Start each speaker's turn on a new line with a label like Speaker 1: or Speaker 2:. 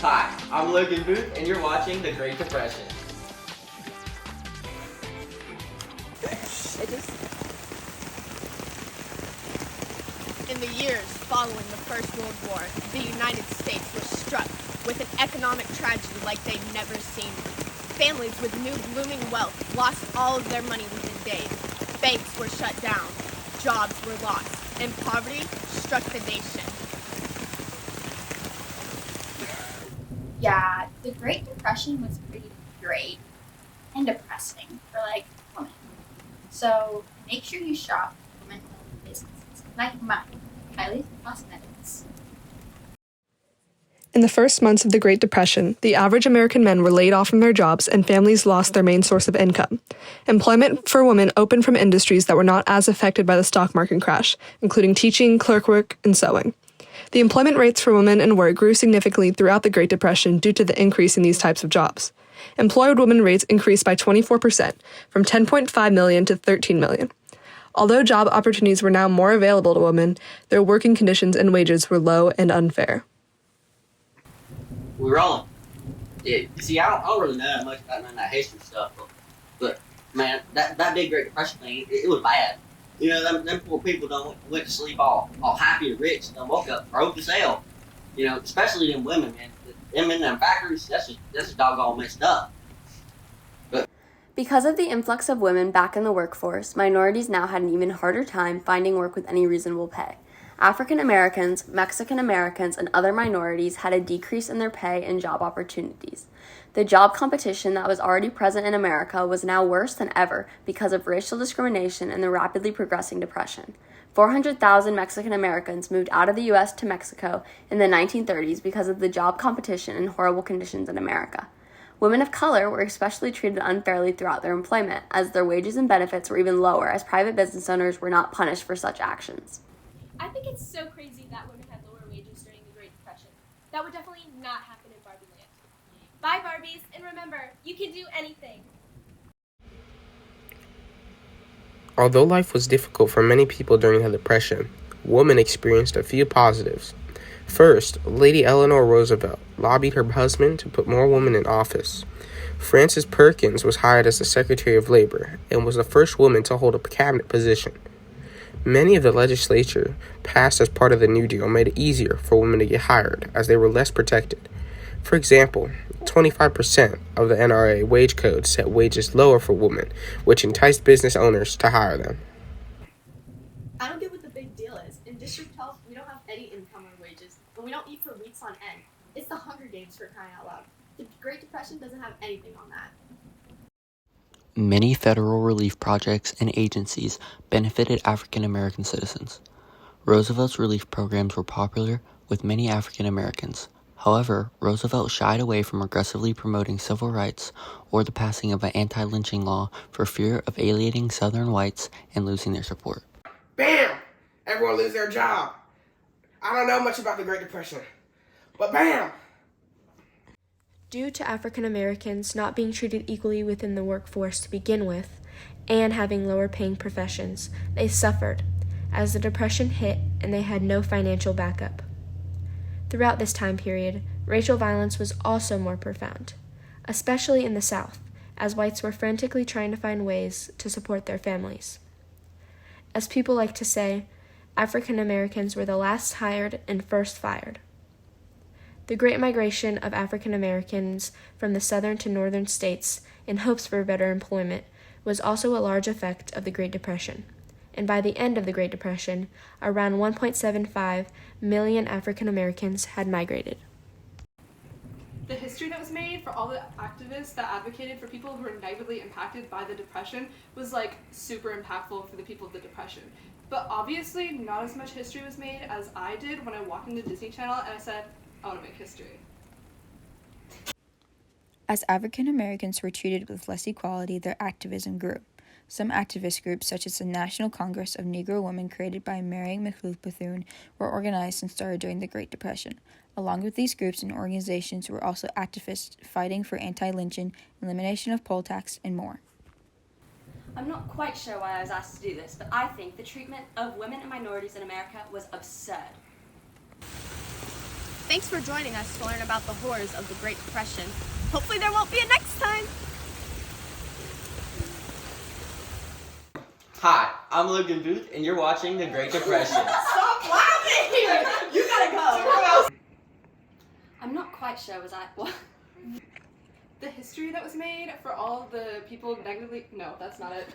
Speaker 1: Hi, I'm Logan Booth, and you're watching The Great Depression.
Speaker 2: In the years following the First World War, the United States was struck with an economic tragedy like they'd never seen. Families with new blooming wealth lost all of their money within days. Banks were shut down, jobs were lost, and poverty struck the nation.
Speaker 3: Yeah, the Great Depression was pretty great and depressing for women. So make sure you shop women-owned businesses like mine, Kylie Cosmetics.
Speaker 4: In the first months of the Great Depression, the average American men were laid off from their jobs and families lost their main source of income. Employment for women opened from industries that were not as affected by the stock market crash, including teaching, clerk work, and sewing. The employment rates for women in work grew significantly throughout the Great Depression due to the increase in these types of jobs. Employed women rates increased by 24%, from 10.5 million to 13 million. Although job opportunities were now more available to women, their working conditions and wages were low and unfair.
Speaker 1: We're rolling. Yeah, see, I don't really know much about none of that history stuff, but man, that big Great Depression thing, it was bad. You know, them poor people went to sleep all happy and rich, and woke up broke as hell. You know, especially them women, man. Them in them factories, that's just doggone messed up.
Speaker 5: Because of the influx of women back in the workforce, minorities now had an even harder time finding work with any reasonable pay. African Americans, Mexican Americans, and other minorities had a decrease in their pay and job opportunities. The job competition that was already present in America was now worse than ever because of racial discrimination and the rapidly progressing depression. 400,000 Mexican Americans moved out of the U.S. to Mexico in the 1930s because of the job competition and horrible conditions in America. Women of color were especially treated unfairly throughout their employment, as their wages and benefits were even lower, as private business owners were not punished for such actions.
Speaker 6: I think it's so crazy that women had lower wages during the Great Depression. That would definitely not happen in Barbie Land. Bye, Barbies, and remember, you can do anything.
Speaker 7: Although life was difficult for many people during the Depression, women experienced a few positives. First, Lady Eleanor Roosevelt lobbied her husband to put more women in office. Frances Perkins was hired as the Secretary of Labor and was the first woman to hold a cabinet position. Many of the legislature passed as part of the New Deal made it easier for women to get hired, as they were less protected. For example, 25% of the NRA wage code set wages lower for women, which enticed business owners to hire them.
Speaker 2: I don't get what the big deal is. In district health, we don't have any income or wages, and we don't eat for weeks on end. It's the Hunger Games, for crying out loud. The Great Depression doesn't have anything on that.
Speaker 8: Many federal relief projects and agencies benefited African American citizens. Roosevelt's relief programs were popular with many African Americans. However, Roosevelt shied away from aggressively promoting civil rights or the passing of an anti-lynching law for fear of alienating Southern whites and losing their support.
Speaker 9: Bam! Everyone loses their job. I don't know much about the Great Depression, but bam!
Speaker 10: Due to African Americans not being treated equally within the workforce to begin with, and having lower paying professions, they suffered as the Depression hit and they had no financial backup. Throughout this time period, racial violence was also more profound, especially in the South, as whites were frantically trying to find ways to support their families. As people like to say, African Americans were the last hired and first fired. The Great Migration of African Americans from the southern to northern states in hopes for better employment was also a large effect of the Great Depression, and by the end of the Great Depression, around 1.75 million African Americans had migrated.
Speaker 11: The history that was made for all the activists that advocated for people who were negatively impacted by the Depression was super impactful for the people of the Depression. But obviously not as much history was made as I did when I walked into Disney Channel and I said, I want to make history.
Speaker 12: As African Americans were treated with less equality, their activism grew. Some activist groups, such as the National Congress of Negro Women created by Mary McLuhan Bethune, were organized and started during the Great Depression. Along with these groups and organizations were also activists fighting for anti-lynching, elimination of poll tax, and more.
Speaker 5: I'm not quite sure why I was asked to do this, but I think the treatment of women and minorities in America was absurd.
Speaker 2: Thanks for joining us to learn about the horrors of the Great Depression. Hopefully there won't be a next time.
Speaker 1: Hi, I'm Logan Booth, and you're watching The Great Depression.
Speaker 3: Stop laughing! You gotta go.
Speaker 5: I'm not quite sure, was I? What?
Speaker 11: The history that was made for all the people negatively. No, that's not it.